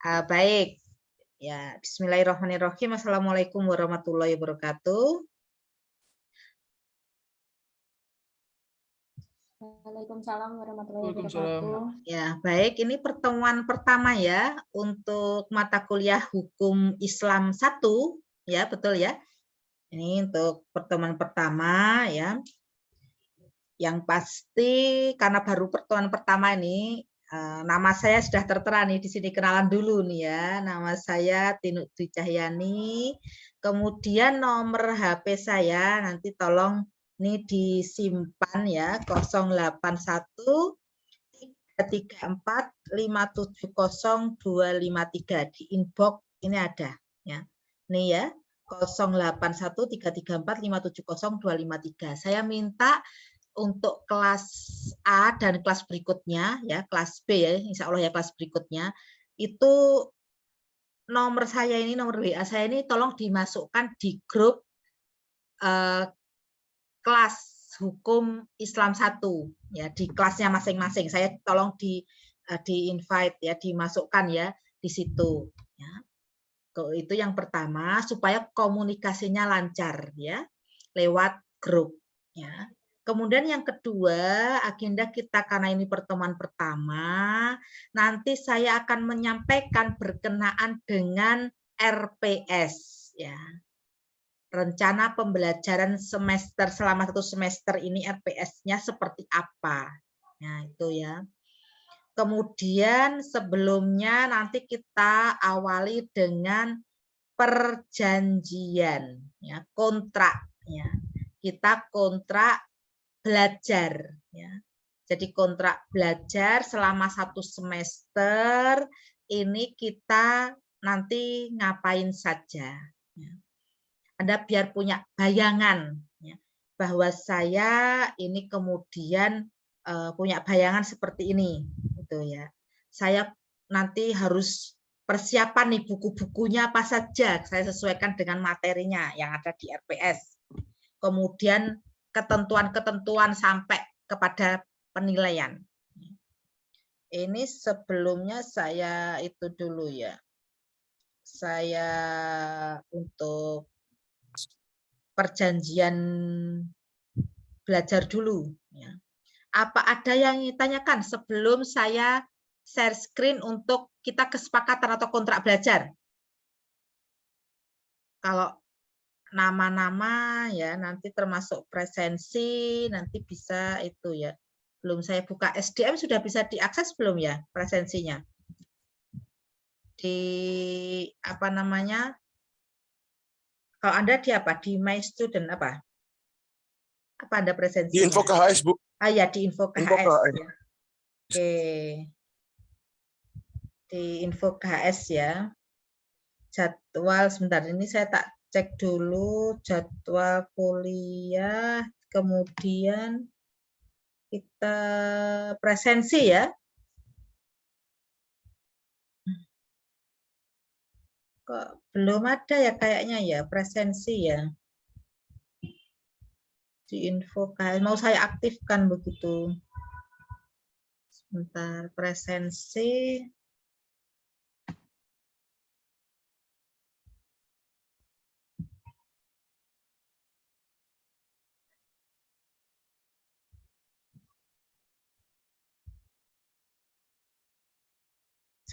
Baik. Ya, bismillahirrahmanirrahim. Assalamualaikum warahmatullahi wabarakatuh. Waalaikumsalam warahmatullahi wabarakatuh. Ya, baik. Ini pertemuan pertama ya untuk mata kuliah Hukum Islam 1, ya, betul ya. Ini untuk pertemuan pertama ya. Yang pasti karena baru pertemuan pertama ini, nama saya sudah tertera nih di sini, kenalan dulu nih ya. Nama saya Tinuk Dwi Cahyani. Kemudian nomor HP saya nanti tolong nih disimpan ya, 081 334 570 253 di inbox ini ada ya. Nih ya, 081 334 570 253. Saya minta untuk kelas A dan kelas berikutnya ya, kelas B ya, insya Allah ya kelas berikutnya itu nomor saya ini, nomor WA saya ini tolong dimasukkan di grup kelas Hukum Islam 1 ya, di kelasnya masing-masing. Saya tolong di invite ya, dimasukkan ya di situ ya. Itu yang pertama supaya komunikasinya lancar ya lewat grup ya. Kemudian yang kedua, agenda kita karena ini pertemuan pertama, nanti saya akan menyampaikan berkenaan dengan RPS ya. Rencana pembelajaran semester selama 1 semester ini RPS-nya seperti apa. Nah, itu ya. Kemudian sebelumnya nanti kita awali dengan perjanjian ya, kontrak ya. Kita kontrak belajar ya. Jadi kontrak belajar selama 1 semester ini kita nanti ngapain saja ya. Anda biar punya bayangan ya, bahwa saya ini kemudian punya bayangan seperti ini gitu ya. Saya nanti harus persiapan nih buku-bukunya apa saja, saya sesuaikan dengan materinya yang ada di RPS. Kemudian ketentuan-ketentuan sampai kepada penilaian. Ini sebelumnya saya itu dulu ya. Saya untuk perjanjian belajar dulu ya. Apa ada yang ditanyakan sebelum saya share screen untuk kita kesepakatan atau kontrak belajar? Kalau nama-nama ya nanti termasuk presensi nanti bisa itu ya. Belum saya buka SDM sudah bisa diakses belum ya presensinya? Di apa namanya? Kalau Anda di apa? Di My Student apa? Apa Anda presensinya? Di info KHS, Bu. Ah ya, di info KHS. Info KHS. Ya. Oke. Di info KHS ya. Jadwal sebentar ini saya tak cek dulu jadwal kuliah, kemudian kita presensi ya. Kok belum ada ya kayaknya ya presensi ya. Di info KHS mau saya aktifkan begitu. Sebentar, presensi.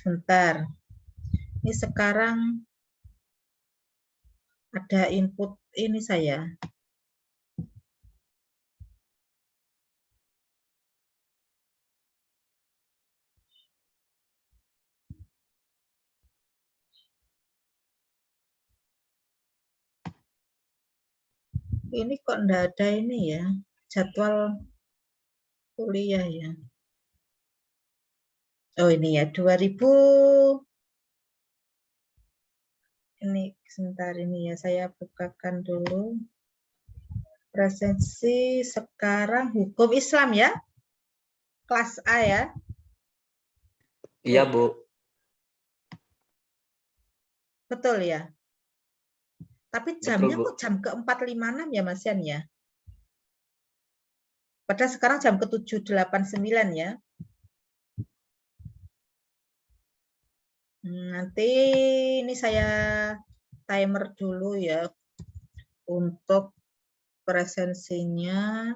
Sebentar. Ini sekarang ada input ini saya. Ini kok enggak ada ini ya, jadwal kuliah ya. Oh ini ya, 2000. Ini sebentar ini ya, saya bukakan dulu. Presensi sekarang hukum Islam ya, kelas A ya. Iya, Bu. Betul ya. Tapi jamnya Betul, Bu. kok jam ke-4.56 ya Mas Yan ya. Padahal sekarang jam ke-7.89 ya. Nanti ini saya timer dulu ya untuk presensinya.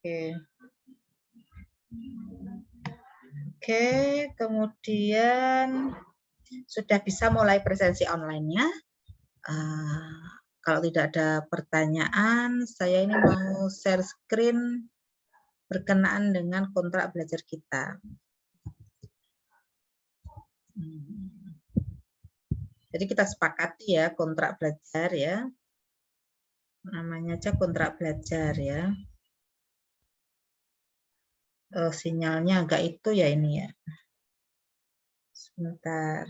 Oke. Oke, kemudian sudah bisa mulai presensi online-nya. Kalau tidak ada pertanyaan, saya ini mau share screen berkenaan dengan kontrak belajar kita. Jadi kita sepakati ya kontrak belajar ya. Namanya aja kontrak belajar ya. Sinyalnya agak itu ya ini ya. Sebentar.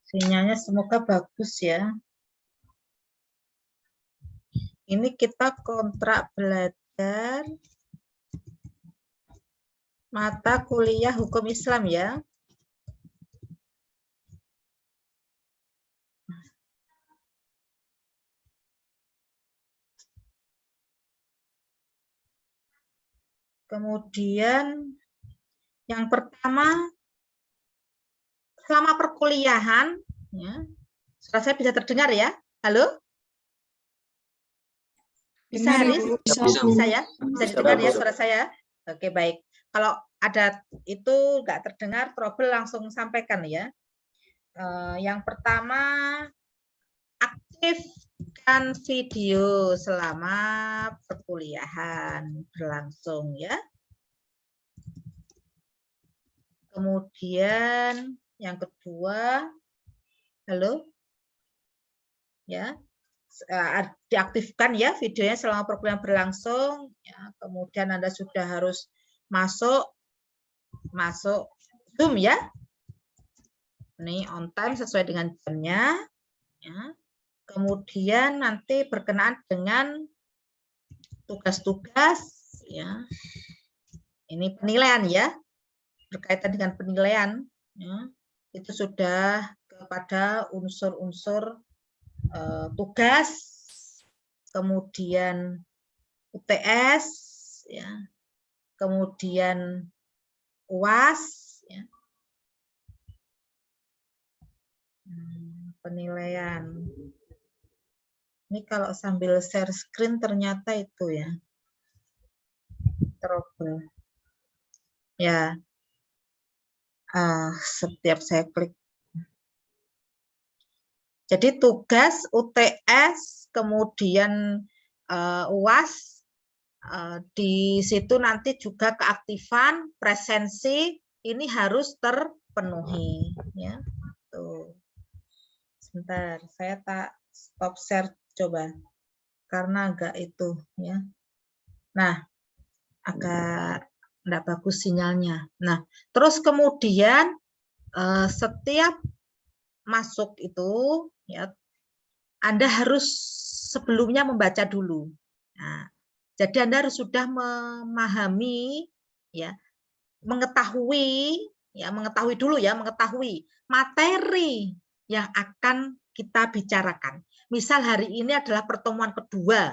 Sinyalnya semoga bagus ya. Ini kita kontrak belajar mata kuliah hukum Islam ya. Kemudian yang pertama, selama perkuliahan, ya, suara saya bisa terdengar ya? Halo? Bisa, Haris? Bisa ya? Bisa didengar ya suara saya? Oke, baik. Kalau ada itu nggak terdengar, trouble langsung sampaikan ya. Yang pertama, aktifkan video selama perkuliahan berlangsung ya. Kemudian yang kedua, halo, ya, diaktifkan ya videonya selama perkuliahan berlangsung. Ya, kemudian Anda sudah harus masuk Zoom ya. Ini on time sesuai dengan jamnya. Ya. Kemudian nanti berkenaan dengan tugas-tugas, ya. Ini penilaian ya. Berkaitan dengan penilaian, ya, itu sudah kepada unsur-unsur tugas, kemudian UTS, ya, kemudian UAS, ya. Penilaian. Ini kalau sambil share screen ternyata itu ya, trouble. Ya. Setiap saya klik. Jadi tugas, UTS, kemudian UAS, di situ nanti juga keaktifan, presensi, ini harus terpenuhi. Ya. Tuh. Sebentar, saya tak stop share coba, karena agak itu. Ya. Nah, agak enggak bagus sinyalnya. Nah, terus kemudian setiap masuk itu ya Anda harus sebelumnya membaca dulu. Nah, jadi Anda harus sudah memahami ya, mengetahui materi yang akan kita bicarakan. Misal hari ini adalah pertemuan kedua.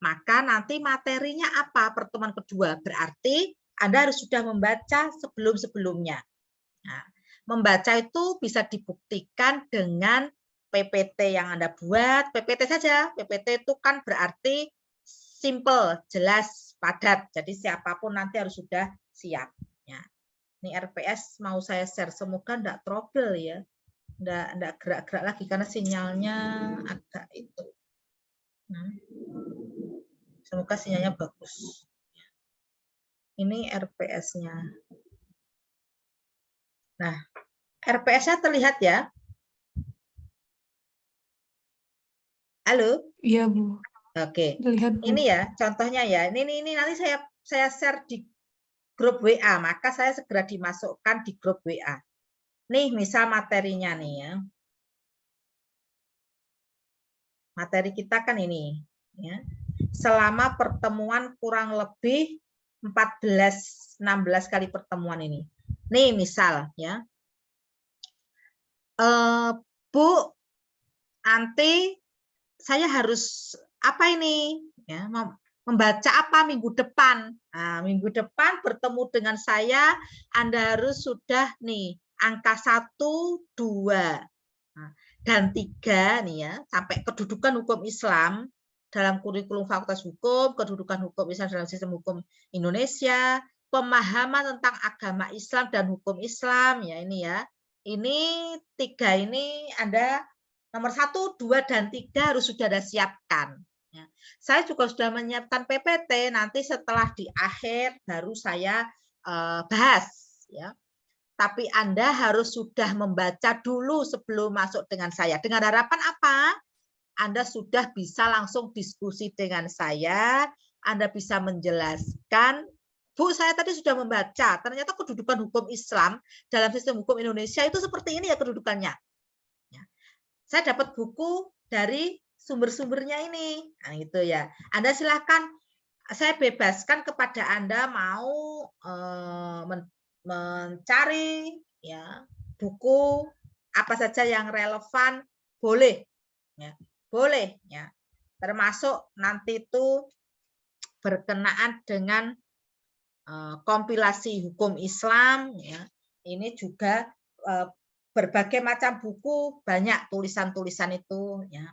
Maka nanti materinya apa pertemuan kedua? Berarti Anda harus sudah membaca sebelum-sebelumnya. Nah, membaca itu bisa dibuktikan dengan PPT yang Anda buat. PPT saja. PPT itu kan berarti simple, jelas, padat. Jadi siapapun nanti harus sudah siap. Ya. Ini RPS mau saya share. Semoga enggak trouble ya. Enggak gerak-gerak lagi karena sinyalnya agak itu. Nah. Semoga sinyalnya bagus. Ini RPS-nya. Nah, RPS-nya terlihat ya? Halo? Iya, Bu. Oke. Terlihat, Bu. Ini ya, contohnya ya. Ini nanti saya share di grup WA, maka saya segera dimasukkan di grup WA. Nih, misal materinya nih ya. materi kita kan ini, ya. Selama pertemuan kurang lebih 14-16 kali pertemuan ini. Nih misal ya, Bu, nanti saya harus apa ini? Ya, membaca apa minggu depan? Nah, minggu depan bertemu dengan saya, Anda harus sudah nih angka 1, 2, dan 3 nih ya, sampai kedudukan hukum Islam dalam kurikulum Fakultas Hukum, kedudukan hukum Islam dalam sistem hukum Indonesia, pemahaman tentang agama Islam dan hukum Islam ya ini ya. Ini 3 ini Anda nomor 1, 2, dan 3 harus sudah ada siapkan. Ya. Saya juga sudah menyiapkan PPT, nanti setelah di akhir baru saya bahas ya. Tapi Anda harus sudah membaca dulu sebelum masuk dengan saya. Dengan harapan apa? Anda sudah bisa langsung diskusi dengan saya, Anda bisa menjelaskan, Bu, saya tadi sudah membaca, ternyata kedudukan hukum Islam dalam sistem hukum Indonesia itu seperti ini ya kedudukannya. Saya dapat buku dari sumber-sumbernya ini. Nah, itu ya. Anda silakan, saya bebaskan kepada Anda mau mencari ya buku apa saja yang relevan, boleh ya. Boleh ya, termasuk nanti itu berkenaan dengan kompilasi hukum Islam ya. Ini juga berbagai macam buku, banyak tulisan-tulisan itu ya.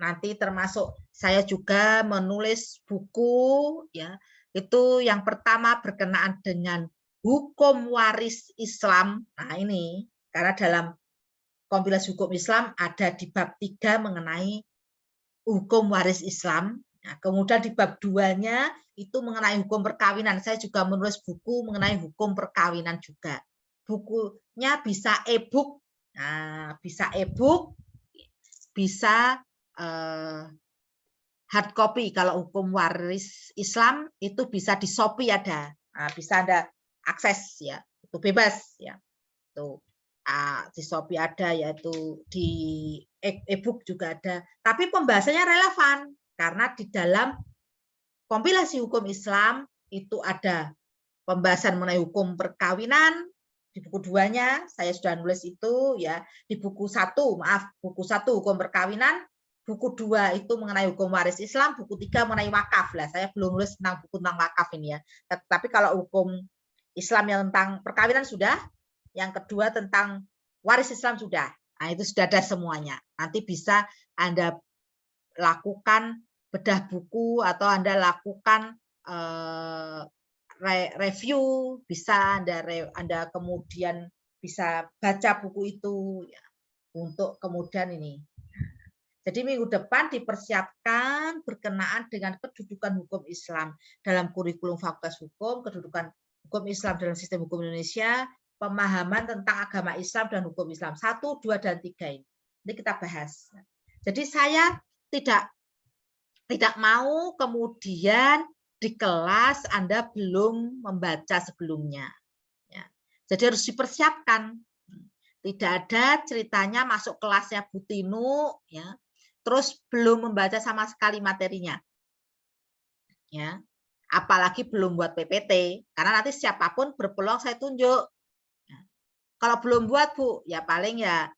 Nanti termasuk saya juga menulis buku ya. Itu yang pertama berkenaan dengan hukum waris Islam. Nah, ini karena dalam kompilasi hukum Islam ada di bab 3 mengenai hukum waris Islam. Nah, kemudian di bab 2-nya itu mengenai hukum perkawinan. Saya juga menulis buku mengenai hukum perkawinan juga. Bukunya bisa e-book. Nah, bisa e-book, bisa hard copy. Kalau hukum waris Islam itu bisa di Shopee ada. Nah, bisa Anda akses ya. Itu bebas ya. Tuh. Di Shopee ada, yaitu di e-book juga ada. Tapi pembahasannya relevan karena di dalam kompilasi hukum Islam itu ada pembahasan mengenai hukum perkawinan. Di buku 2-nya saya sudah nulis itu ya. Di buku 1, buku 1 hukum perkawinan, buku 2 itu mengenai hukum waris Islam, buku 3 mengenai wakaf lah. Saya belum nulis tentang buku tentang wakaf ini ya. Tapi kalau hukum Islam yang tentang perkawinan sudah. Yang kedua tentang waris Islam sudah. Nah, itu sudah ada semuanya. Nanti bisa Anda lakukan bedah buku atau Anda lakukan review, bisa Anda kemudian bisa baca buku itu ya, untuk kemudian ini. Jadi minggu depan dipersiapkan berkenaan dengan kedudukan hukum Islam dalam kurikulum Fakultas Hukum, kedudukan hukum Islam dalam sistem hukum Indonesia, pemahaman tentang agama Islam dan hukum Islam 1, 2, dan 3 ini. Ini kita bahas. Jadi saya tidak mau kemudian di kelas Anda belum membaca sebelumnya. Ya. Jadi harus dipersiapkan. Tidak ada ceritanya masuk kelasnya Bu Tinu, ya, terus belum membaca sama sekali materinya. Ya. Apalagi belum buat PPT, karena nanti siapapun berpeluang saya tunjuk. Kalau belum buat Bu, ya paling ya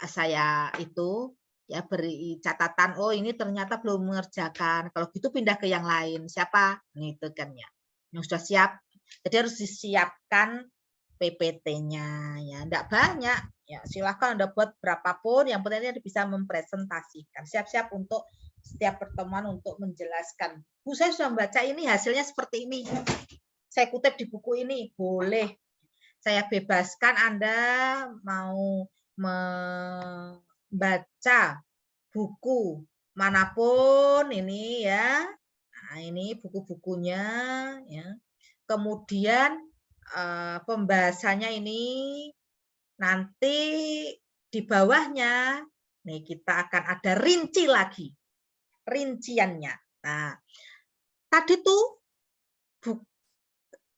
saya itu ya beri catatan, oh ini ternyata belum mengerjakan. Kalau gitu pindah ke yang lain. Siapa? Nih itu kan ya. Yang sudah siap. Jadi harus disiapkan PPT-nya ya. Enggak banyak. Ya, silakan Anda buat berapapun, yang penting Anda bisa mempresentasikan. Siap-siap untuk setiap pertemuan untuk menjelaskan. Bu, saya sudah membaca ini, hasilnya seperti ini. Saya kutip di buku ini, boleh. Saya bebaskan Anda mau membaca buku manapun ini ya. Nah, ini buku-bukunya ya. Kemudian pembahasannya ini nanti di bawahnya nih kita akan ada rinci lagi. Rinciannya. Nah, tadi tuh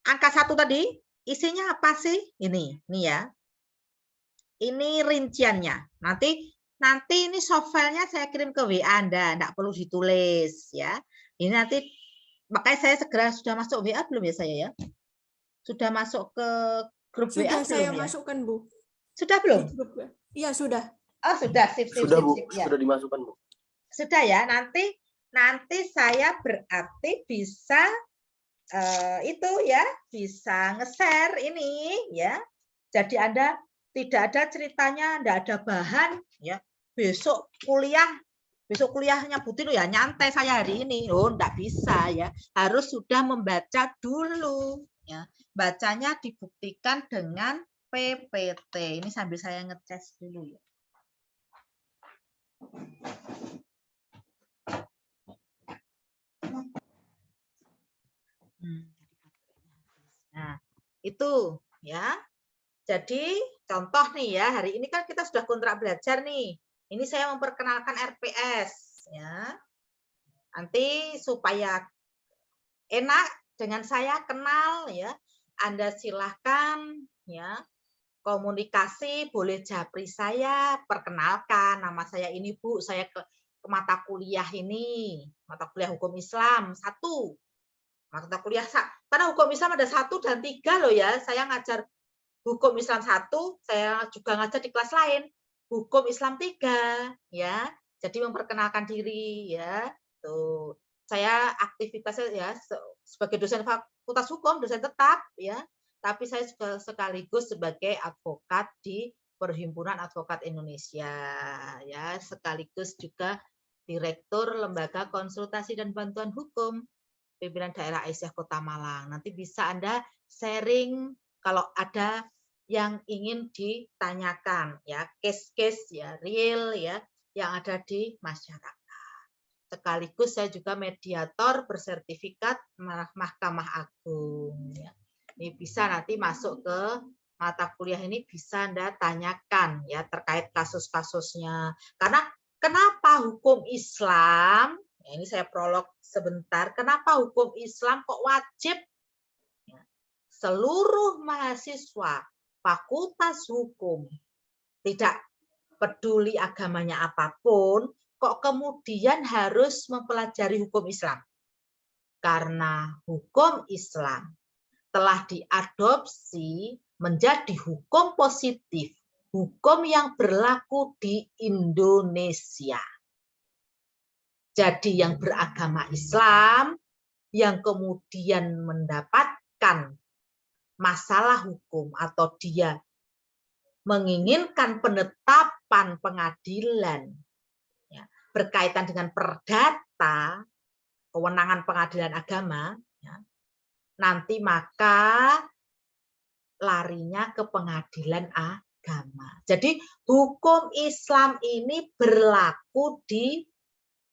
angka 1 tadi isinya apa sih? Ini ya. Ini rinciannya. Nanti nanti ini soft file-nya saya kirim ke WA Anda, enggak perlu ditulis ya. Ini nanti makanya saya segera sudah masuk WA belum ya saya ya? Sudah masuk ke grup WA Sudah saya belum ya? masukkan, Bu. Sudah belum? Iya, sudah. Oh, sudah. Sip, Sudah, Bu. ya. Sudah dimasukkan, Bu. Sudah ya. Nanti saya berarti bisa itu ya, bisa nge-share ini ya. Jadi Anda tidak ada ceritanya, enggak ada bahan ya. Besok kuliahnya Butin ya nyantai saya hari ini. Oh, enggak bisa ya. Harus sudah membaca dulu ya. Bacanya dibuktikan dengan PPT. Ini sambil saya ngecas dulu ya. Nah, itu ya. Jadi contoh nih ya, hari ini kan kita sudah kontrak belajar nih. Ini saya memperkenalkan RPS ya. Nanti supaya enak dengan saya kenal ya, Anda silahkan ya komunikasi, boleh japri saya, perkenalkan nama saya ini Bu, saya ke mata kuliah ini, mata kuliah hukum Islam 1. Mata kuliah karena hukum Islam ada 1 dan 3 loh ya. Saya ngajar hukum Islam 1, saya juga ngajar di kelas lain hukum Islam 3 ya. Jadi memperkenalkan diri ya. Tuh. Saya aktivitasnya ya sebagai dosen fakultas hukum, dosen tetap ya. Tapi saya juga sekaligus sebagai advokat di Perhimpunan Advokat Indonesia ya, sekaligus juga Direktur Lembaga Konsultasi dan Bantuan Hukum Pimpinan Daerah Aisyah Kota Malang. Nanti bisa Anda sharing kalau ada yang ingin ditanyakan ya, case-case ya, real ya yang ada di masyarakat. Sekaligus saya juga mediator bersertifikat Mahkamah Agung ya. Ini bisa nanti masuk ke mata kuliah ini bisa Anda tanyakan ya terkait kasus-kasusnya. Karena kenapa hukum Islam, ya ini saya prolog sebentar, kenapa hukum Islam kok wajib seluruh mahasiswa fakultas hukum, tidak peduli agamanya apapun, kok kemudian harus mempelajari hukum Islam? Karena hukum Islam telah diadopsi menjadi hukum positif, hukum yang berlaku di Indonesia. Jadi yang beragama Islam, yang kemudian mendapatkan masalah hukum atau dia menginginkan penetapan pengadilan ya, berkaitan dengan perdata, kewenangan pengadilan agama, ya, nanti maka larinya ke pengadilan agama. Jadi hukum Islam ini berlaku di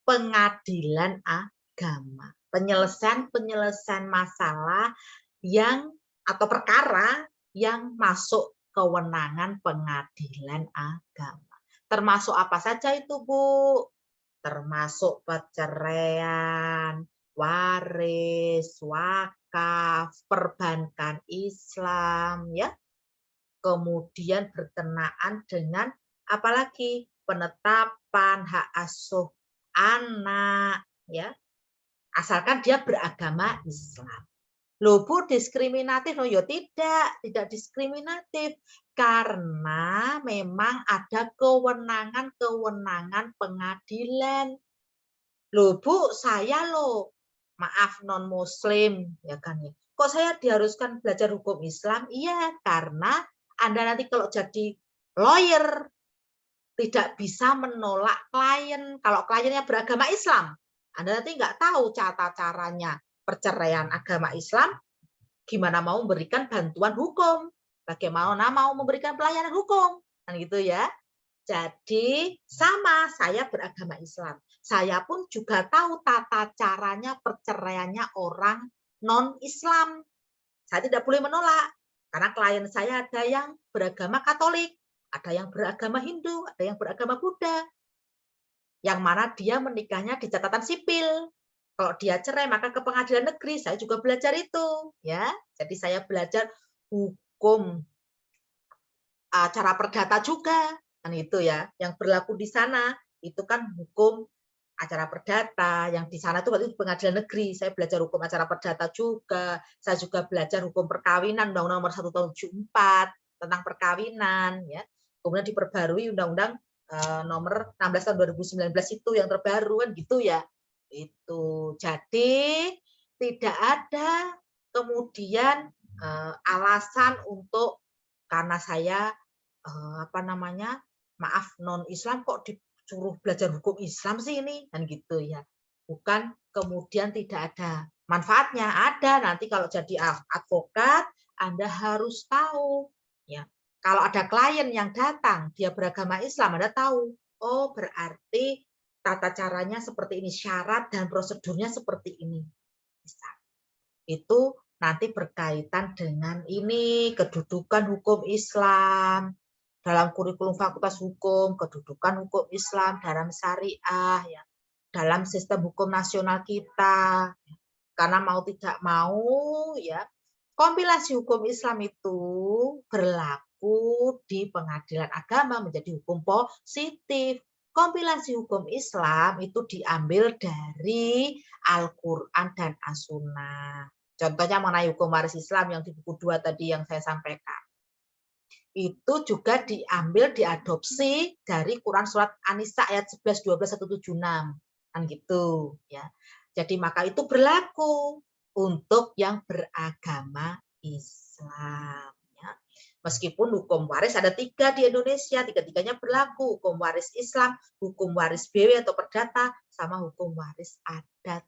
pengadilan agama. Penyelesaian masalah yang atau perkara yang masuk kewenangan pengadilan agama. Termasuk apa saja itu, Bu? Termasuk perceraian, waris, wakaf, perbankan Islam ya. Kemudian berkenaan dengan apalagi penetapan hak asuh anak ya. Asalkan dia beragama Islam. Loh Bu, diskriminatif? Loh ya tidak diskriminatif. Karena memang ada kewenangan-kewenangan pengadilan. Loh Bu, saya loh, maaf non-muslim, ya kan ya. Kok saya diharuskan belajar hukum Islam? Iya, karena Anda nanti kalau jadi lawyer, tidak bisa menolak klien. Kalau kliennya beragama Islam, Anda nanti nggak tahu tata caranya perceraian agama Islam, gimana mau memberikan bantuan hukum, bagaimana mau memberikan pelayanan hukum, kan gitu ya. Jadi sama, saya beragama Islam, saya pun juga tahu tata caranya perceraiannya orang non-Islam. Saya tidak boleh menolak, karena klien saya ada yang beragama Katolik, ada yang beragama Hindu, ada yang beragama Buddha, yang mana dia menikahnya di catatan sipil. Kalau dia cerai maka ke pengadilan negeri. Saya juga belajar itu, ya. Jadi saya belajar hukum cara perdata juga. Kan itu ya. Yang berlaku di sana itu kan hukum acara perdata, yang di sana itu berarti pengadilan negeri. Saya belajar hukum acara perdata juga. Saya juga belajar hukum perkawinan, Undang-Undang Nomor 1 Tahun 74 tentang perkawinan, ya. Kemudian diperbarui Undang-Undang Nomor 16 Tahun 2019 itu yang terbaru kan gitu ya. Itu. Jadi tidak ada kemudian alasan untuk karena saya maaf non Islam kok disuruh belajar hukum Islam sih ini kan gitu ya. Bukan kemudian tidak ada manfaatnya, ada. Nanti kalau jadi advokat Anda harus tahu ya. Kalau ada klien yang datang dia beragama Islam, Anda tahu, oh berarti tata caranya seperti ini, syarat dan prosedurnya seperti ini. Itu nanti berkaitan dengan ini kedudukan hukum Islam dalam kurikulum Fakultas Hukum, kedudukan hukum Islam dalam syariah, ya, dalam sistem hukum nasional kita. Karena mau tidak mau, ya, kompilasi hukum Islam itu berlaku di pengadilan agama menjadi hukum positif. Kompilasi hukum Islam itu diambil dari Al-Quran dan As-Sunnah. Contohnya mengenai hukum waris Islam yang di buku 2 tadi yang saya sampaikan. Itu juga diambil, diadopsi dari Quran Surat An-Nisa ayat 11, 12, 176. Kan gitu. Ya. Jadi maka itu berlaku untuk yang beragama Islam. Ya. Meskipun hukum waris ada 3 di Indonesia, 3-tiganya berlaku. Hukum waris Islam, hukum waris BW atau perdata, sama hukum waris adat.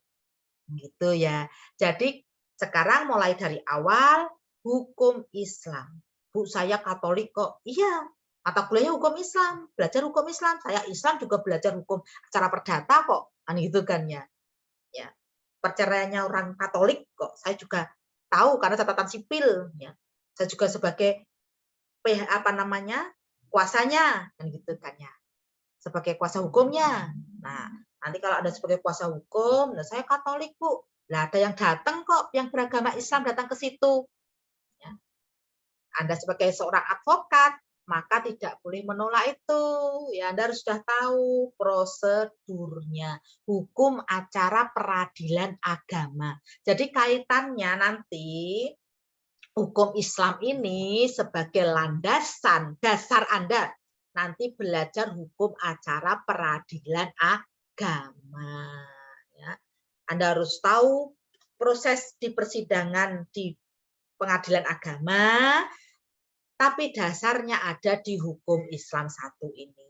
Gitu ya. Jadi sekarang mulai dari awal hukum Islam. Bu, saya Katolik kok. Iya, mata kuliahnya hukum Islam, belajar hukum Islam. Saya Islam juga belajar hukum acara perdata kok. Kan gitu kan ya. Ya. Perceraiannya orang Katolik kok. Saya juga tahu karena catatan sipil ya. Saya juga sebagai kuasanya kan gitu kan ya. Sebagai kuasa hukumnya. Nah, nanti kalau ada sebagai kuasa hukum, nah saya Katolik, Bu. Lah ada yang datang kok yang beragama Islam datang ke situ. Ya. Anda sebagai seorang advokat, maka tidak boleh menolak itu. Ya, Anda harus sudah tahu prosedurnya. Hukum acara peradilan agama. Jadi kaitannya nanti hukum Islam ini sebagai landasan, dasar Anda nanti belajar hukum acara peradilan agama. Ya. Anda harus tahu proses di persidangan di pengadilan agama, tapi dasarnya ada di hukum Islam 1 ini.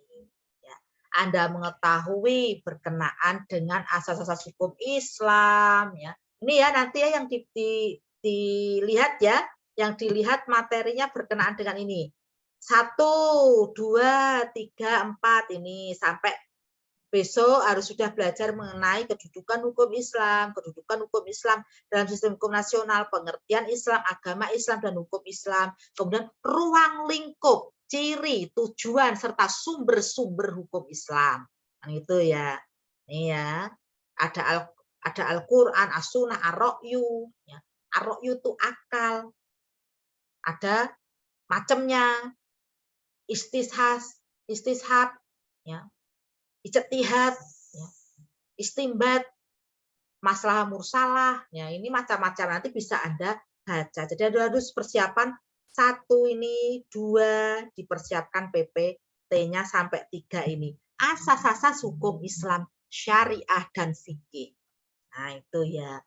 Ya. Anda mengetahui berkenaan dengan asas-asas hukum Islam. Ya. Ini ya nanti ya yang dilihat ya, yang dilihat materinya berkenaan dengan ini. 1, 2, 3, 4 ini sampai besok harus sudah belajar mengenai kedudukan hukum Islam dalam sistem hukum nasional, pengertian Islam, agama Islam, dan hukum Islam. Kemudian ruang lingkup, ciri, tujuan, serta sumber-sumber hukum Islam. Nah, itu ya. Ini ya. Ada Al-Quran, As-Sunnah, Ar-Ra'yu. Ya. Ar-Ra'yu itu akal. Ada macamnya. Istishab, ya. Ijtihad, ya. Istimbat, masalah mursalah, ya ini macam-macam nanti bisa Anda baca. Jadi Anda harus persiapan 1 ini, 2 dipersiapkan PPT-nya sampai 3 ini. Asas-asas hukum Islam, syariah dan fikih. Nah, itu ya.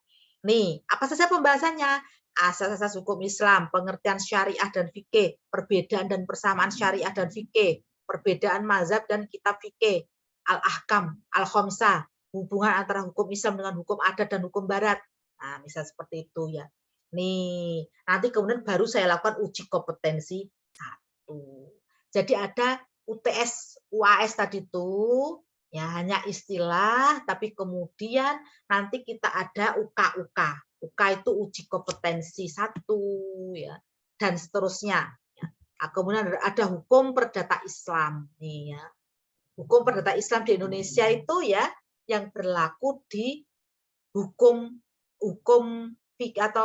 Nih, apa saja pembahasannya? Asas-asas hukum Islam, pengertian syariah dan fikih, perbedaan dan persamaan syariah dan fikih, perbedaan mazhab dan kitab fikih, al-ahkam, al-khamsah, hubungan antara hukum Islam dengan hukum adat dan hukum barat. Nah, misal seperti itu ya. Nih, nanti kemudian baru saya lakukan uji kompetensi 1. Jadi ada UTS, UAS tadi itu ya hanya istilah, tapi kemudian nanti kita ada UK. UK itu uji kompetensi 1 ya, dan seterusnya. Ya. Kemudian ada hukum perdata Islam nih ya. Hukum perdata Islam di Indonesia itu ya yang berlaku di hukum atau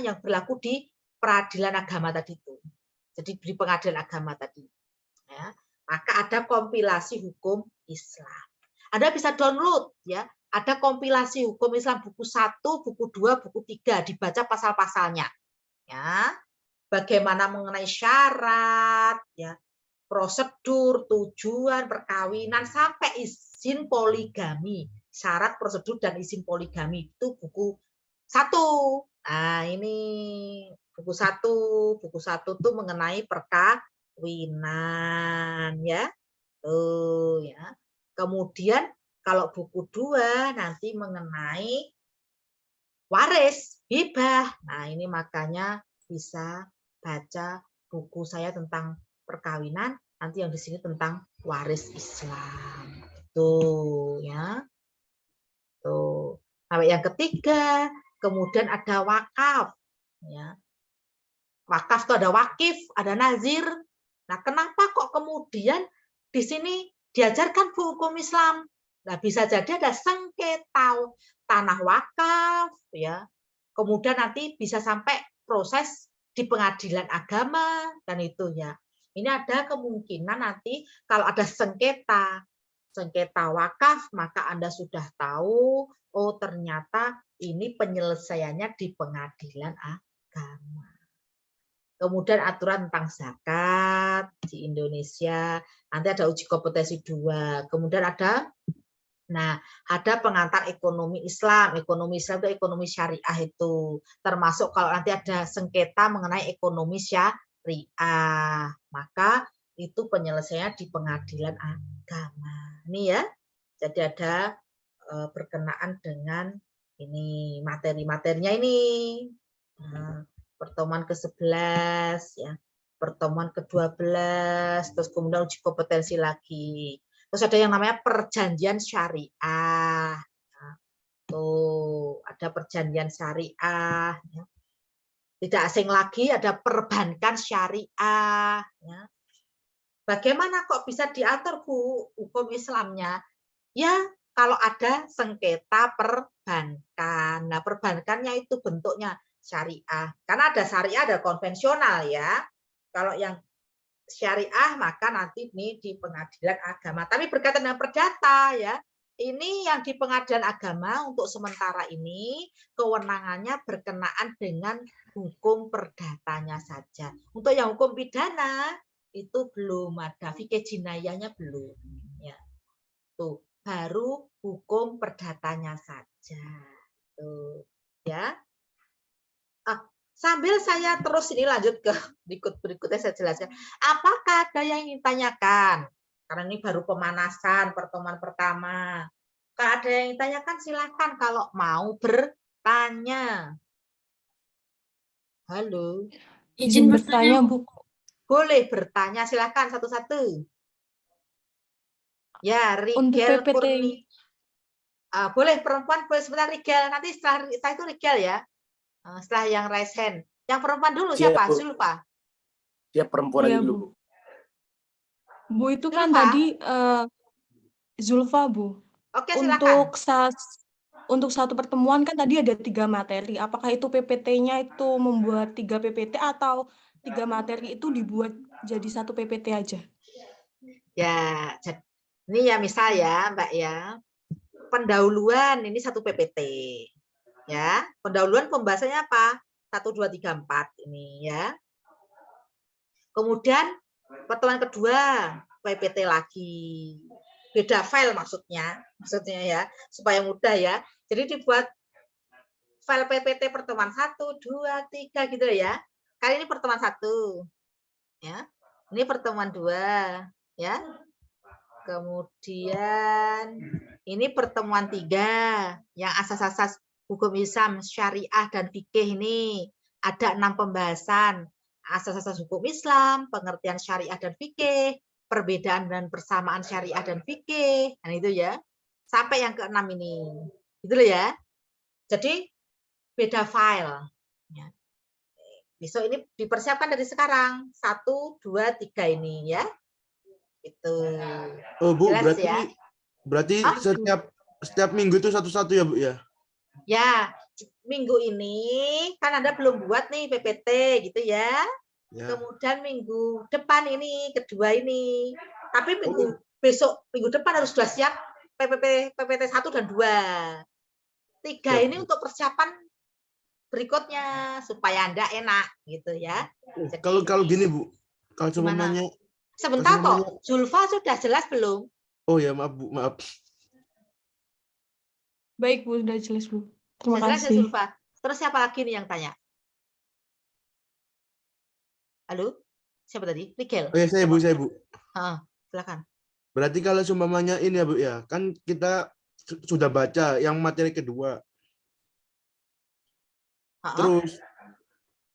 yang berlaku di peradilan agama tadi itu. Jadi di pengadilan agama tadi. Ya. maka ada kompilasi hukum Islam. Anda bisa download ya, ada kompilasi hukum Islam buku 1, buku 2, buku 3, dibaca pasal-pasalnya. Ya. Bagaimana mengenai syarat, ya, prosedur, tujuan, perkawinan, sampai izin poligami. Syarat, prosedur, dan izin poligami itu buku 1. Nah, ini buku 1. Buku 1 itu mengenai perkawinan, ya. Tuh, ya. Kemudian kalau buku 2 nanti mengenai waris, hibah. Nah, ini makanya bisa baca buku saya tentang perkawinan, nanti yang di sini tentang waris Islam. Tuh, ya. Tuh. Sampai yang ketiga, kemudian ada wakaf, ya. Wakaf itu ada wakif, ada nazir. Nah, kenapa kok kemudian di sini diajarkan hukum Islam? Nah, bisa jadi ada sengketa tanah wakaf, ya. Kemudian nanti bisa sampai proses di pengadilan agama, dan itu ya. Ini ada kemungkinan nanti kalau ada sengketa wakaf, maka Anda sudah tahu, oh ternyata ini penyelesaiannya di pengadilan agama. Kemudian aturan tentang zakat di Indonesia, nanti ada uji kompetensi 2. Kemudian ada pengantar ekonomi Islam. Ekonomi Islam itu ekonomi syariah itu. Termasuk kalau nanti ada sengketa mengenai ekonomi syariah, maka itu penyelesaiannya di pengadilan agama. Ini ya. Jadi ada berkenaan dengan ini materi-materinya ini. Nah, pertemuan ke-11 ya. Pertemuan ke-12, terus kemudian uji kompetensi lagi. Terus ada yang namanya perjanjian syariah. Nah, tuh, ada perjanjian syariah. Ya. Tidak asing lagi ada perbankan syariah. Ya. Bagaimana kok bisa diatur hukum Islamnya? Ya, kalau ada sengketa perbankan. Nah, perbankannya itu bentuknya syariah. Karena ada syariah, ada konvensional ya. Kalau yang syariah maka nanti ini di pengadilan agama. Tapi berkaitan dengan perdata ya, ini yang di pengadilan agama untuk sementara ini kewenangannya berkenaan dengan hukum perdatanya saja. Untuk yang hukum pidana itu belum ada, fikih jinayahnya belum. Ya, tuh baru hukum perdatanya saja. Tuh, ya. Sambil saya terus ini lanjut ke berikutnya saya jelaskan. Apakah ada yang ingin tanyakan? Karena ini baru pemanasan pertemuan pertama. Kalau ada yang ingin tanyakan silakan kalau mau bertanya. Halo. Izin bertanya, Bu. Boleh bertanya, silakan satu-satu. Ya, Rigel Kurni. Boleh perempuan, boleh sebentar Rigel. Nanti setelah itu Rigel ya. Setelah yang raise hand. Yang perempuan dulu siapa? Zulfa. Siap, perempuan Iya, dulu. Bu itu Zulfa. kan tadi Zulfa, Bu. Oke, silakan. Untuk satu pertemuan kan tadi ada 3 materi. Apakah itu PPT-nya itu membuat 3 PPT atau 3 materi itu dibuat jadi 1 PPT aja? Ya, ini ya misal ya Mbak ya. Pendahuluan ini 1 PPT. Ya, pendahuluan pembahasannya apa? 1, 2, 3, 4 ini ya. Kemudian pertemuan kedua PPT lagi. Beda file maksudnya ya, supaya mudah ya. Jadi dibuat file PPT pertemuan 1, 2, 3 gitu ya. Kali ini pertemuan 1. Ya. Ini pertemuan 2 ya. Kemudian ini pertemuan 3 yang asas-asas hukum Islam, syariah, dan fikih ini. Ada 6 pembahasan. Asas-asas hukum Islam, pengertian syariah dan fikih, perbedaan dan persamaan syariah dan fikih. Nah itu ya. Sampai yang ke-6 ini. Gitu loh ya. Jadi beda file. Ya. Besok ini dipersiapkan dari sekarang. 1, 2, 3 ini ya. Itu. Oh, Bu, jelas berarti setiap minggu itu satu-satu ya, Bu ya? Ya, minggu ini kan Anda belum buat nih PPT gitu ya. Ya. Kemudian minggu depan ini, kedua ini. Tapi besok minggu depan harus sudah siap PPT 1 dan 2. 3 ini untuk persiapan berikutnya supaya Anda enak gitu ya. Jadi, Kalau gini Bu, kalau semuanya sebentar kok, Zulfa sudah jelas belum? Oh ya, maaf Bu, maaf. Baik Bu, sudah jelas Bu. Terima Jelas ya kasih. Zulfa. Terus siapa lagi nih yang tanya? Halo? Siapa tadi? Miguel. Oh ya, saya Bu. Silakan. Berarti kalau seumpamanya ini ya Bu ya, kan kita sudah baca yang materi kedua. Terus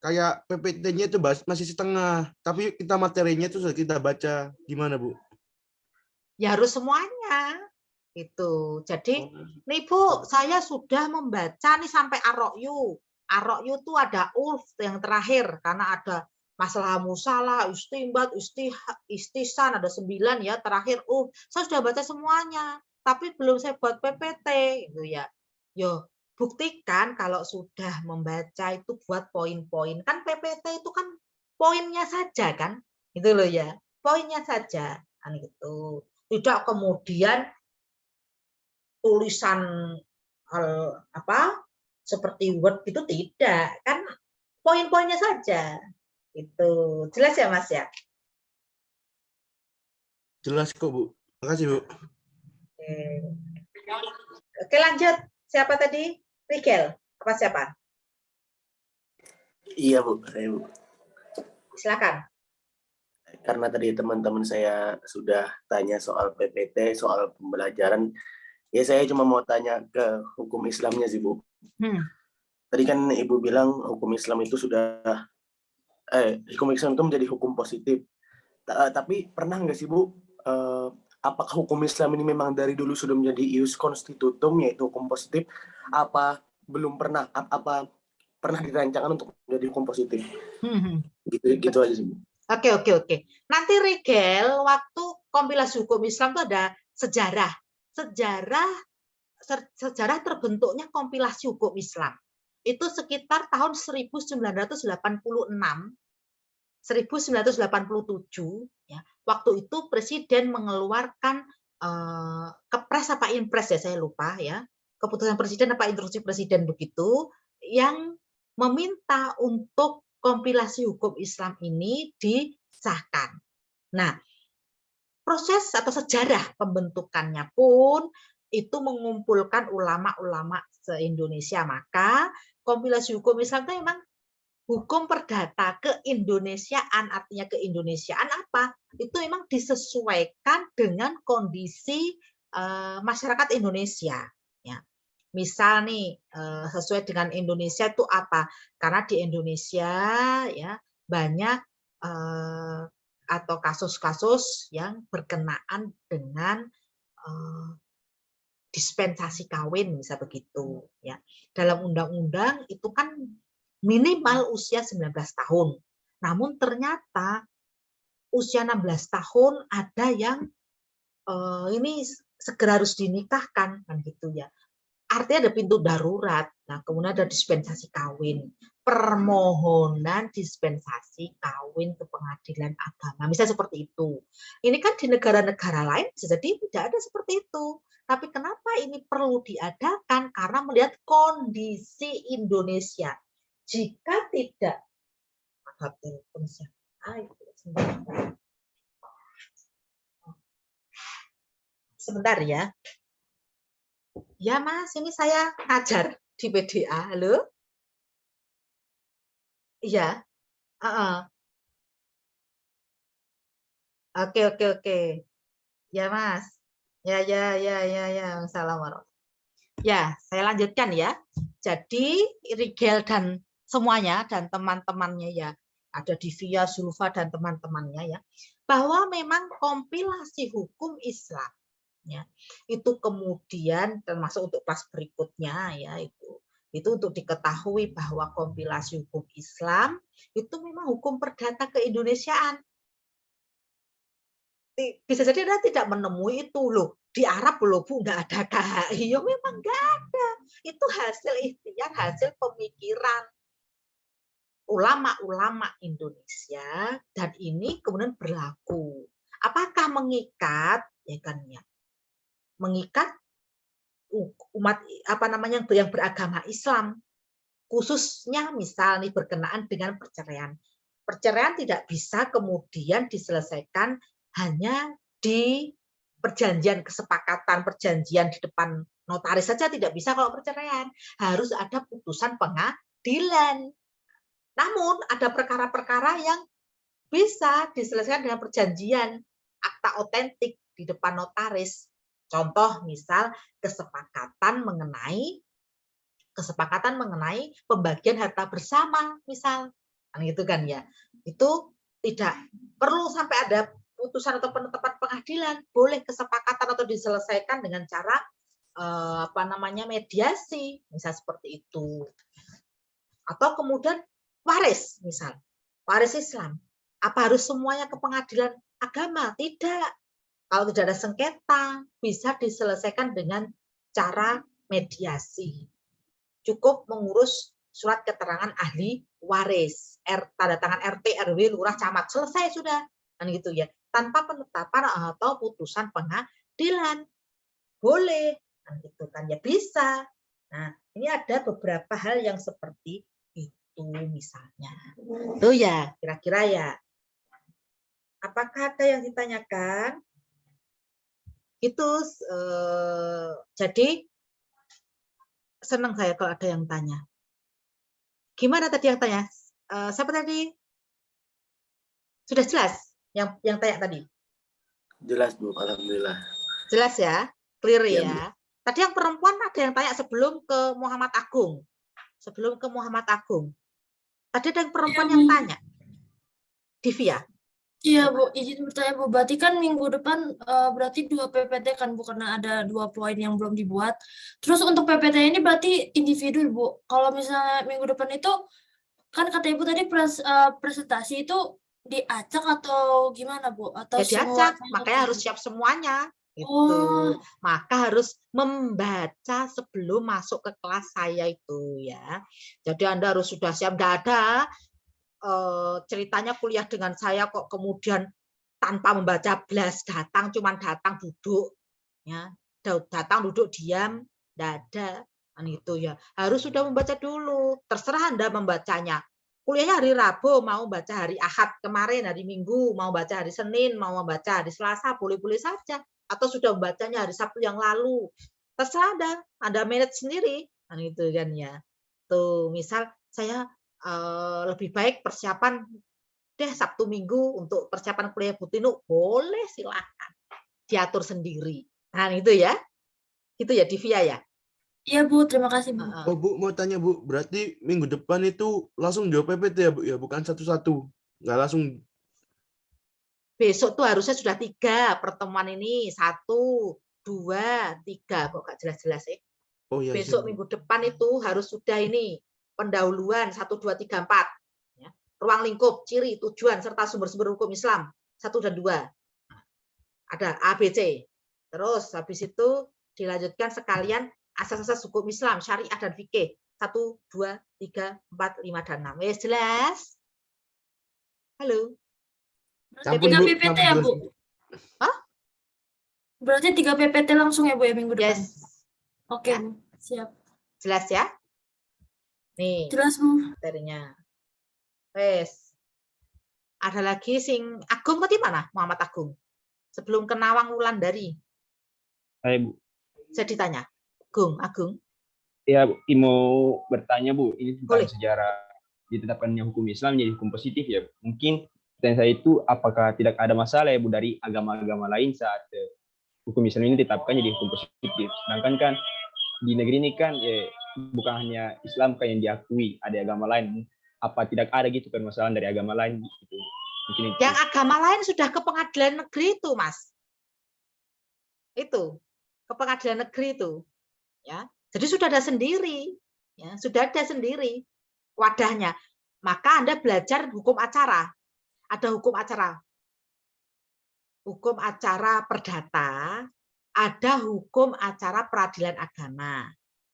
kayak PPT-nya itu masih setengah, tapi kita materinya itu sudah kita baca. Gimana Bu? Ya harus semuanya. Itu. Jadi, nih Bu, saya sudah membaca nih sampai Ar-Ra'yu. Ar-Ra'yu itu ada ulf yang terakhir karena ada masalah musalah, istimbat, istisan, ada 9 ya, terakhir saya sudah baca semuanya, tapi belum saya buat PPT gitu ya. Yo, buktikan kalau sudah membaca itu buat poin-poin. Kan PPT itu kan poinnya saja kan? Gitu loh ya. Poinnya saja kan gitu. Tidak kemudian tulisan seperti Word itu tidak, kan poin-poinnya saja. Itu jelas ya Mas ya? Jelas kok Bu. Makasih Bu. Oke, lanjut. Siapa tadi? Miguel. Apa siapa? Iya Bu, saya Bu. Silakan. Karena tadi teman-teman saya sudah tanya soal PPT, soal pembelajaran, ya saya cuma mau tanya ke hukum Islamnya sih Bu. Tadi kan Ibu bilang hukum Islam itu hukum Islam itu menjadi hukum positif. Tapi pernah nggak sih Bu, apakah hukum Islam ini memang dari dulu sudah menjadi ius constitutum, yaitu hukum positif, apa belum pernah, apa pernah dirancangkan untuk menjadi hukum positif? Gitu aja sih Bu. Oke. Nanti Rigel, waktu kompilasi hukum Islam itu ada sejarah terbentuknya kompilasi hukum Islam. Itu sekitar tahun 1986, 1987 ya. Waktu itu presiden mengeluarkan kepres apa impres ya, saya lupa ya. Keputusan presiden apa instruksi presiden begitu yang meminta untuk kompilasi hukum Islam ini disahkan. Nah, proses atau sejarah pembentukannya pun itu mengumpulkan ulama-ulama se-Indonesia. Maka kompilasi hukum Islam itu memang hukum perdata keindonesiaan. Artinya keindonesiaan apa? Itu memang disesuaikan dengan kondisi masyarakat Indonesia. Ya. Misal nih, sesuai dengan Indonesia itu apa? Karena di Indonesia ya banyak atau kasus-kasus yang berkenaan dengan dispensasi kawin, bisa begitu ya. Dalam undang-undang itu kan minimal usia 19 tahun. Namun ternyata usia 16 tahun ada yang ini segera harus dinikahkan kan gitu ya. Artinya ada pintu darurat. Nah, kemudian ada dispensasi kawin, permohonan dispensasi kawin ke pengadilan agama, misalnya seperti itu. Ini kan di negara-negara lain jadi tidak ada seperti itu. Tapi kenapa ini perlu diadakan? Karena melihat kondisi Indonesia. Jika tidak, maka telepon sebentar ya. Ya Mas, ini saya ngajar di PDA. Halo? Iya. Oke. Ya Mas. Ya. Assalamualaikum. Ya, saya lanjutkan ya. Jadi Rigel dan semuanya dan teman-temannya ya, ada Divya, Zulfa dan teman-temannya ya, bahwa memang kompilasi hukum Islam ya, itu kemudian termasuk untuk kelas berikutnya ya, itu untuk diketahui bahwa kompilasi hukum Islam itu memang hukum perdata keindonesiaan. Bisa jadi Anda tidak menemui itu loh di Arab loh Bu, nggak ada KHI, ya memang nggak ada. Itu hasil ikhtiar, hasil pemikiran ulama-ulama Indonesia, dan ini kemudian berlaku. Apakah mengikat, ya kan ya, mengikat umat yang beragama Islam, khususnya misalnya berkenaan dengan perceraian. Perceraian tidak bisa kemudian diselesaikan hanya di perjanjian kesepakatan, perjanjian di depan notaris saja tidak bisa kalau perceraian. Harus ada putusan pengadilan. Namun ada perkara-perkara yang bisa diselesaikan dengan perjanjian, akta otentik di depan notaris. Contoh misal kesepakatan mengenai pembagian harta bersama misal. Gitu kan ya. Itu tidak perlu sampai ada putusan atau penetapan pengadilan, boleh kesepakatan atau diselesaikan dengan cara mediasi, misal seperti itu. Atau kemudian waris, misal waris Islam, apa harus semuanya ke pengadilan agama? Tidak. Kalau tidak ada sengketa, bisa diselesaikan dengan cara mediasi. Cukup mengurus surat keterangan ahli waris, tanda tangan RT, RW, lurah, camat, selesai sudah, kan gitu ya. Tanpa penetapan atau putusan pengadilan, boleh, kan gitu kan ya, bisa. Nah, ini ada beberapa hal yang seperti itu misalnya. Itu ya, kira-kira ya. Apakah ada yang ditanyakan? Itu jadi senang saya kalau ada yang tanya. Gimana tadi yang tanya? Siapa tadi? Sudah jelas yang tanya tadi? Jelas, Bu. Alhamdulillah. Jelas ya? Clear Ya, ya? Tadi yang perempuan ada yang tanya sebelum ke Muhammad Agung. Sebelum ke Muhammad Agung. Tadi ada yang perempuan yang tanya. Divya. Iya, Bu. Izin bertanya, Bu. Berarti kan minggu depan berarti 2 PPT kan, Bu, karena ada 2 poin yang belum dibuat. Terus untuk PPT ini berarti individu, Bu. Kalau misalnya minggu depan itu, kan kata Ibu tadi presentasi itu diacak atau gimana, Bu? Atau Ya diacak, semua? makanya harus siap semuanya. Gitu. Oh. Maka harus membaca sebelum masuk ke kelas saya itu ya. Jadi Anda harus sudah siap. Nggak ada ceritanya kuliah dengan saya kok kemudian tanpa membaca blas, cuman datang duduk ya, datang duduk diam, nggak ada kan itu ya. Harus sudah membaca dulu, terserah Anda membacanya. Kuliahnya hari Rabu, mau baca hari Ahad kemarin, hari Minggu, mau baca hari Senin, mau membaca hari Selasa, boleh-boleh saja. Atau sudah membacanya hari Sabtu yang lalu, terserah Anda manage sendiri kan itu kan ya. Tuh misal saya lebih baik persiapan deh Sabtu Minggu untuk persiapan kuliah Bu Tinu, boleh silakan diatur sendiri. Nah itu ya Divya ya. Iya, Bu, terima kasih, Bu. Oh, Bu, mau tanya, Bu, berarti minggu depan itu langsung jawab PPT ya, Bu, ya, bukan satu-satu, nggak langsung. Besok tuh harusnya sudah 3 pertemuan ini, 1, 2, 3, kok nggak jelas-jelas ya. Oh, ya, Besok siap, Bu. minggu depan itu harus sudah ini pendahuluan 1, 2, 3, 4. Ya. Ruang lingkup, ciri, tujuan, serta sumber-sumber hukum Islam 1 dan 2. Ada A, B, C. Terus habis itu dilanjutkan sekalian asas-asas hukum Islam, syariah dan fikih 1, 2, 3, 4, 5, dan 6. Wes jelas? Halo? Berarti 3 PPT ya, Bu? Hah? Berarti 3 PPT langsung ya, Bu, ya minggu depan? Yes. Oke, Ya. Bu. Siap. Jelas ya? Nih, Jelas, Bu. materinya. Wes. Ada lagi sing Agung tadi mana? Muhammad Agung. Sebelum ke Nawang Wulandari. Hai, Bu. Saya ditanya. Agung. Ya, Bu, mau bertanya, Bu. Ini tentang Boleh. sejarah ditetapkannya hukum Islam menjadi hukum positif ya. Mungkin pertanyaan saya itu apakah tidak ada masalah ya, Bu, dari agama-agama lain saat hukum Islam ini ditetapkan jadi hukum positif. Sedangkan kan di negeri ini kan bukan hanya Islam kan yang diakui, ada agama lain. Apa tidak ada gitu permasalahan dari agama lain gitu? Mungkin itu. Yang agama lain sudah ke pengadilan negeri itu, Mas. Itu ke pengadilan negeri itu, ya. Jadi sudah ada sendiri, ya. Sudah ada sendiri wadahnya. Maka Anda belajar hukum acara. Ada hukum acara perdata, ada hukum acara peradilan agama.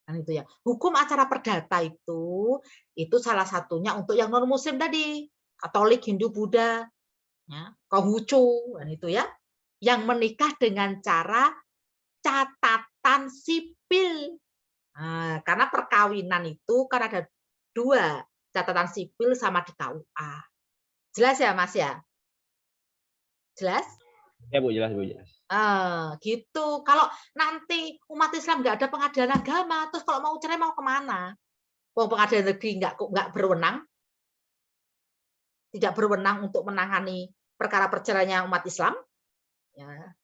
Kan itu ya. Hukum acara perdata itu salah satunya untuk yang non muslim tadi, Katolik, Hindu, Buddha, ya, Konghucu, kan itu ya. yang menikah dengan cara catatan sipil. Nah, karena perkawinan itu kan ada 2, catatan sipil sama di KUA. Jelas ya, Mas ya? Jelas? Ya Bu, jelas Bu, jelas. Gitu. Kalau nanti umat Islam nggak ada pengadilan agama, terus kalau mau cerai mau kemana? Pengadilan negeri nggak berwenang, tidak berwenang untuk menangani perkara perceraiannya umat Islam, ya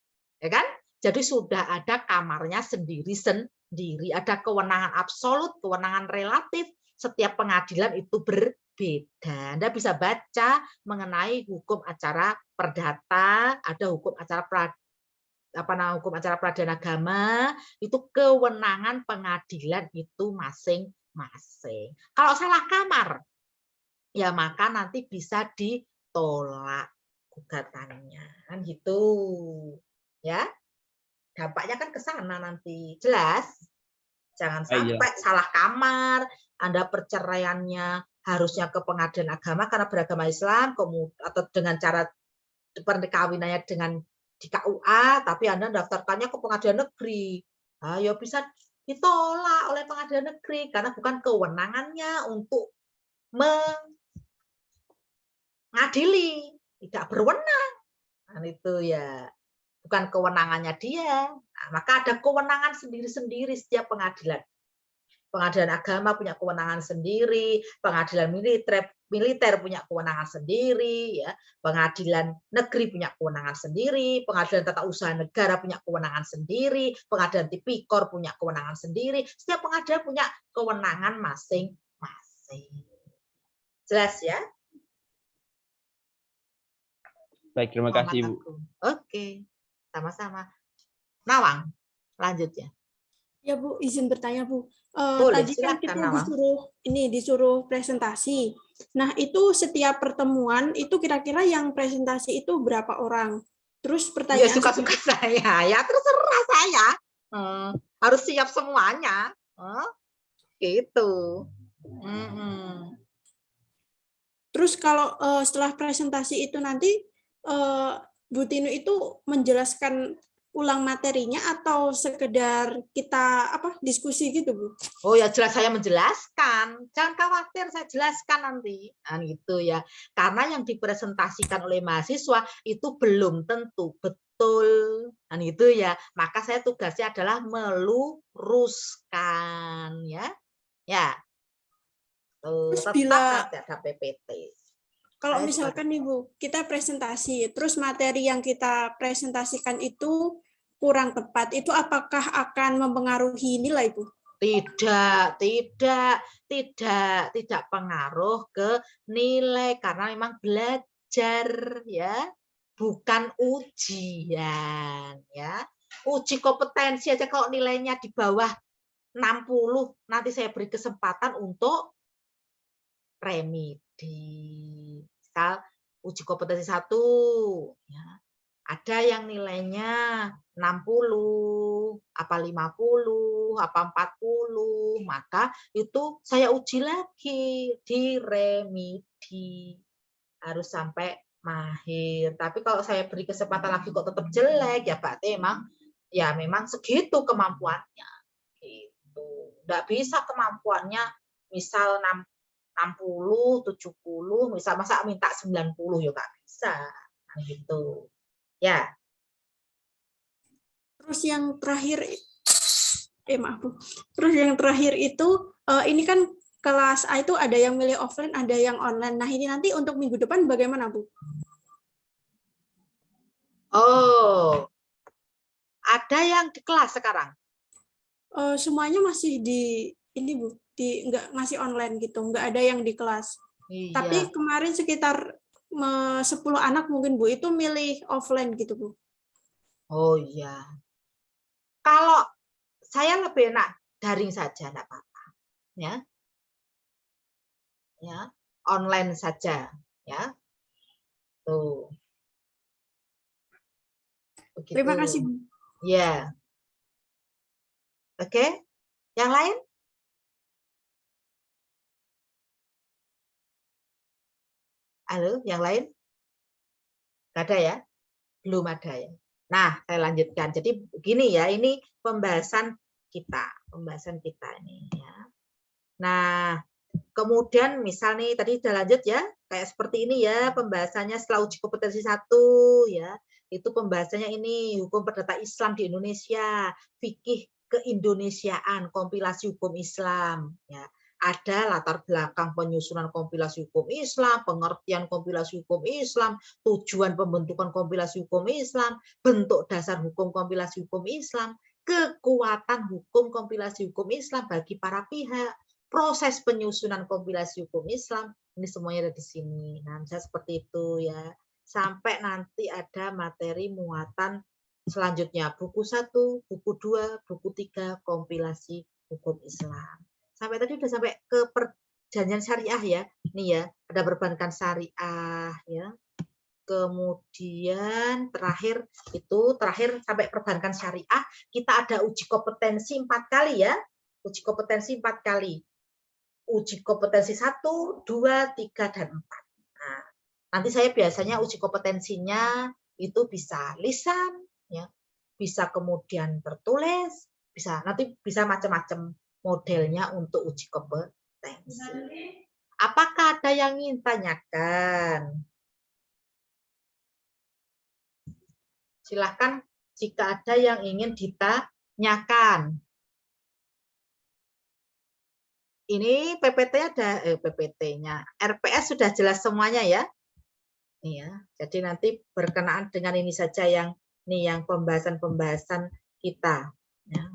kan? Jadi sudah ada kamarnya sendiri-sendiri, ada kewenangan absolut, kewenangan relatif. Setiap pengadilan itu berbeda. Anda bisa baca mengenai hukum acara perdata, ada hukum acara hukum acara peradilan agama, itu kewenangan pengadilan itu masing-masing. Kalau salah kamar, ya maka nanti bisa ditolak gugatannya, kan gitu, ya. Dampaknya kan ke sana nanti, jelas. Jangan sampai salah kamar, Anda perceraiannya harusnya ke pengadilan agama karena beragama Islam, atau dengan cara perkawinannya dengan di KUA, tapi Anda daftarkannya ke pengadilan negeri. Nah, ya bisa ditolak oleh pengadilan negeri karena bukan kewenangannya untuk mengadili, tidak berwenang. Nah, itu ya bukan kewenangannya dia. Nah, maka ada kewenangan sendiri-sendiri setiap pengadilan. Pengadilan agama punya kewenangan sendiri, pengadilan militer punya kewenangan sendiri, ya. Pengadilan negeri punya kewenangan sendiri, pengadilan tata usaha negara punya kewenangan sendiri, pengadilan tipikor punya kewenangan sendiri. Setiap pengadilan punya kewenangan masing-masing. Jelas ya? Baik, terima kasih Bu. Oke, sama-sama. Nawang, lanjut ya. Ya Bu, izin bertanya Bu. Boleh, Tadi kan kita silakan, disuruh presentasi. Nah, itu setiap pertemuan itu kira-kira yang presentasi itu berapa orang? Terus Ya pertanyaan suka-suka saya, ya terserah saya. Harus siap semuanya. Gitu. Terus kalau setelah presentasi itu nanti Bu Tinu itu menjelaskan ulang materinya atau sekedar kita diskusi gitu Bu? Oh ya jelas saya menjelaskan. Jangan khawatir, saya jelaskan nanti. Nah, gitu ya. Karena yang dipresentasikan oleh mahasiswa itu belum tentu betul. Nah, itu ya. Maka saya tugasnya adalah meluruskan ya. Ya. Tetap nanti ada PPT. Kalau misalkan nih Bu, kita presentasi, terus materi yang kita presentasikan itu kurang tepat, itu apakah akan mempengaruhi nilai Bu? Tidak pengaruh ke nilai karena memang belajar ya, bukan ujian ya. Uji kompetensi aja kalau nilainya di bawah 60, nanti saya beri kesempatan untuk remedi. Misal uji kompetensi 1 ya. Ada yang nilainya 60, apa 50, apa 40, maka itu saya uji lagi di remedi. Harus sampai mahir. Tapi kalau saya beri kesempatan lagi kok tetap jelek, ya berarti memang segitu kemampuannya. Gitu. Nggak bisa kemampuannya misal 60, 70, misal masa minta 90 ya nggak bisa. Nah, gitu. Ya. Terus yang terakhir, maaf Bu. Terus yang terakhir itu, ini kan kelas A itu ada yang milih offline, ada yang online. Nah ini nanti untuk minggu depan bagaimana Bu? Oh, ada yang di kelas sekarang? Semuanya masih di ini Bu, masih online gitu, nggak ada yang di kelas. Iya. Tapi kemarin sekitar 10 anak mungkin Bu, itu milih offline gitu Bu. Oh iya. Kalau saya lebih enak daring saja, enggak apa-apa. Ya. Ya, online saja, ya. Tuh. Begitu. Terima kasih Bu. Ya. Oke. Yang lain? Halo, yang lain? Nggak ada ya? Belum ada ya? Nah, saya lanjutkan. Jadi begini ya, ini pembahasan kita ini ya. Nah, kemudian misal nih tadi udah lanjut ya, kayak seperti ini ya pembahasannya setelah uji kompetensi 1 ya. Itu pembahasannya ini hukum perdata Islam di Indonesia, fikih keindonesiaan, kompilasi hukum Islam ya. Ada latar belakang penyusunan kompilasi hukum Islam, pengertian kompilasi hukum Islam, tujuan pembentukan kompilasi hukum Islam, bentuk dasar hukum kompilasi hukum Islam, kekuatan hukum kompilasi hukum Islam bagi para pihak, proses penyusunan kompilasi hukum Islam, ini semuanya ada di sini. Nah, misalnya seperti itu ya. Sampai nanti ada materi muatan selanjutnya, buku 1, buku 2, buku 3, kompilasi hukum Islam. Sampai tadi udah sampai ke perjanjian syariah ya. Nih ya, ada perbankan syariah ya. Kemudian terakhir sampai perbankan syariah, kita ada uji kompetensi 4 kali ya. Uji kompetensi 4 kali. Uji kompetensi 1, 2, 3, dan 4. Nah, nanti saya biasanya uji kompetensinya itu bisa lisan, ya, bisa kemudian tertulis, nanti bisa macam-macam modelnya untuk uji kompetensi. Apakah ada yang ingin tanyakan? Silahkan jika ada yang ingin ditanyakan. Ini PPT ada PPT-nya. RPS sudah jelas semuanya ya. Iya, jadi nanti berkenaan dengan ini saja yang pembahasan-pembahasan kita ya.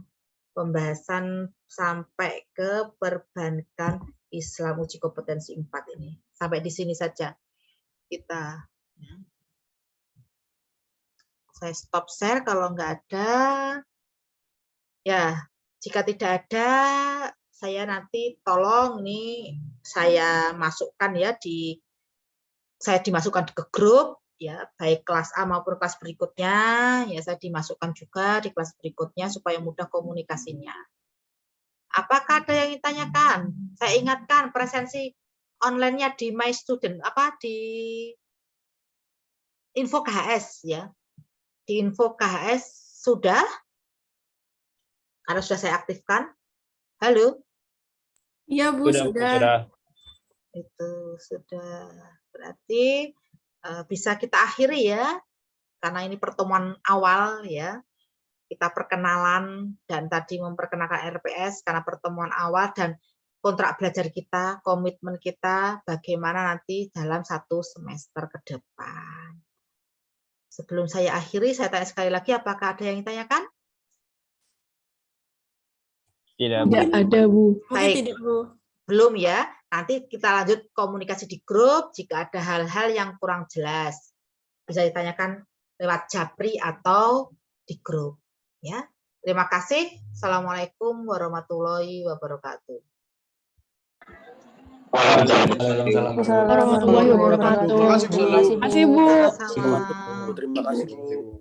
Pembahasan sampai ke perbankan Islam uji kompetensi 4 ini. Sampai di sini saja kita ya. Saya stop share kalau nggak ada. Ya, jika tidak ada saya nanti tolong nih saya masukkan ya saya dimasukkan ke grup ya, baik kelas A maupun kelas berikutnya ya, saya dimasukkan juga di kelas berikutnya supaya mudah komunikasinya. Apakah ada yang ditanyakan? Saya ingatkan presensi online-nya di My Student di Info KHS ya. Di Info KHS sudah? Karena sudah saya aktifkan. Halo? Iya, Bu, sudah. Itu sudah. Berarti bisa kita akhiri ya. Karena ini pertemuan awal ya. Kita perkenalan dan tadi memperkenalkan RPS karena pertemuan awal dan kontrak belajar kita, komitmen kita bagaimana nanti dalam 1 semester ke depan. Sebelum saya akhiri, saya tanya sekali lagi, apakah ada yang ditanyakan? Tidak ada, Bu. Baik. Tidak, Bu. Belum ya. Nanti kita lanjut komunikasi di grup jika ada hal-hal yang kurang jelas. Bisa ditanyakan lewat Japri atau di grup. Ya. Terima kasih. Assalamualaikum warahmatullahi wabarakatuh. Warahmatullahi wabarakatuh. Terima kasih, Bu. Terima kasih, Bu. Terima kasih, Bu.